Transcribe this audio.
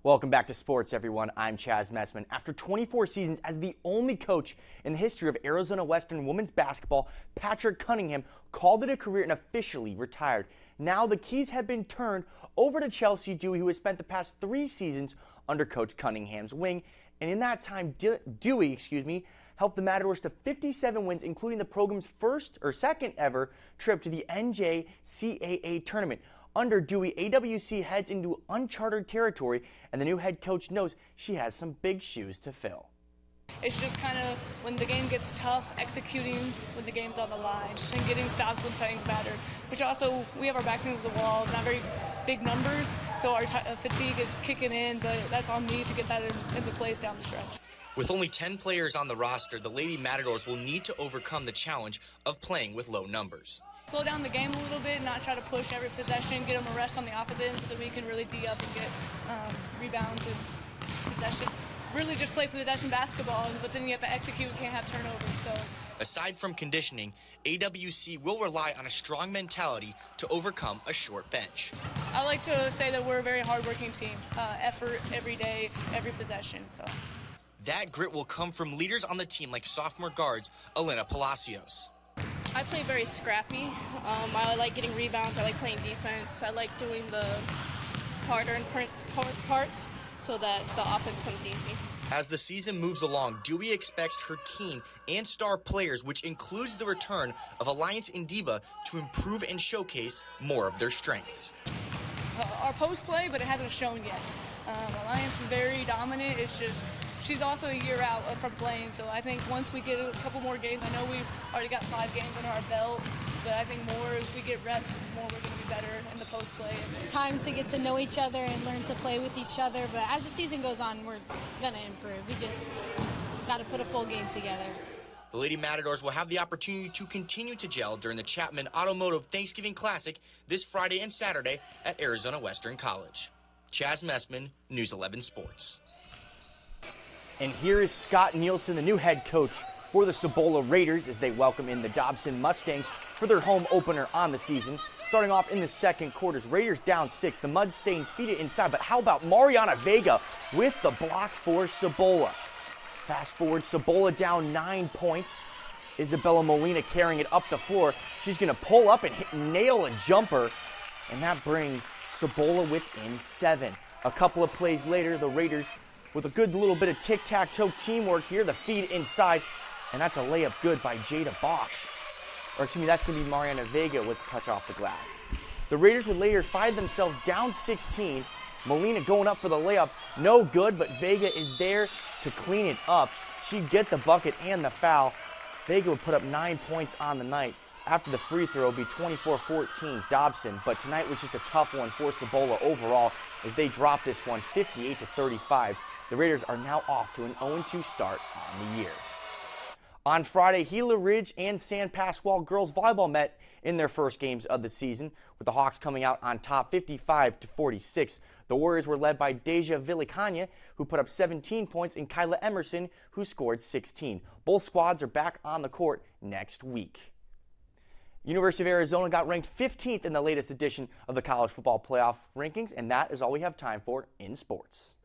Welcome back to sports, everyone. I'm Chaz Messman. After 24 seasons as the only coach in the history of Arizona Western women's basketball, Patrick Cunningham called it a career and officially retired. Now the keys have been turned over to Chelsea Dewey, who has spent the past 3 seasons under Coach Cunningham's wing. And in that time, Dewey helped the Matadors to 57 wins, including the program's second ever trip to the NJCAA tournament. Under Dewey, AWC heads into uncharted territory, and the new head coach knows she has some big shoes to fill. It's just kind of when the game gets tough, executing when the game's on the line, and getting stops when things matter. Which also, we have our back against the wall, not very big numbers, so our fatigue is kicking in, but that's on me to get that into place down the stretch. With only 10 players on the roster, the Lady Matadors will need to overcome the challenge of playing with low numbers. Slow down the game a little bit, not try to push every possession, get them a rest on the opposite end so that we can really D up and get rebounds and possession. Really just play possession basketball, but then you have to execute, can't have turnovers. So, aside from conditioning, AWC will rely on a strong mentality to overcome a short bench. I like to say that we're a very hardworking team. Effort every day, every possession. So that grit will come from leaders on the team like sophomore guards Elena Palacios. I play very scrappy. I like getting rebounds. I like playing defense. I like doing the harder parts so that the offense comes easy. As the season moves along, Dewey expects her team and star players, which includes the return of Alliance Indiba, to improve and showcase more of their strengths. Our post play, but it hasn't shown yet. Alliance is very dominant. It's just she's also a year out from playing, so I think once we get a couple more games, I know we've already got 5 games under our belt, but I think more as we get reps, more we're going to be better in the post play. Time to get to know each other and learn to play with each other, but as the season goes on, we're going to improve. We just got to put a full game together. The Lady Matadors will have the opportunity to continue to gel during the Chapman Automotive Thanksgiving Classic this Friday and Saturday at Arizona Western College. Chaz Messman, News 11 Sports. And here is Scott Nielsen, the new head coach for the Cibola Raiders, as they welcome in the Dobson Mustangs for their home opener on the season. Starting off in the second quarters, Raiders down 6. The Mudstains feed it inside, but how about Mariana Vega with the block for Cibola? Fast forward, Cibola down 9 points. Isabella Molina carrying it up the floor. She's going to pull up and nail a jumper, and that brings Cibola within 7. A couple of plays later, the Raiders with a good little bit of tic-tac-toe teamwork here, the feed inside, and that's a layup good by Jada Bosch. Or excuse me, that's going to be Mariana Vega with a touch off the glass. The Raiders would later find themselves down 16. Molina going up for the layup, no good, but Vega is there to clean it up. She'd get the bucket and the foul. Vega would put up 9 points on the night. After the free throw, it'd be 24-14 Dobson, but tonight was just a tough one for Cibola overall as they drop this one 58-35. The Raiders are now off to an 0-2 start on the year. On Friday, Gila Ridge and San Pasqual girls volleyball met in their first games of the season, with the Hawks coming out on top 55-46. The Warriors were led by Deja Villicana, who put up 17 points, and Kyla Emerson, who scored 16. Both squads are back on the court next week. University of Arizona got ranked 15th in the latest edition of the College Football Playoff rankings, and that is all we have time for in sports.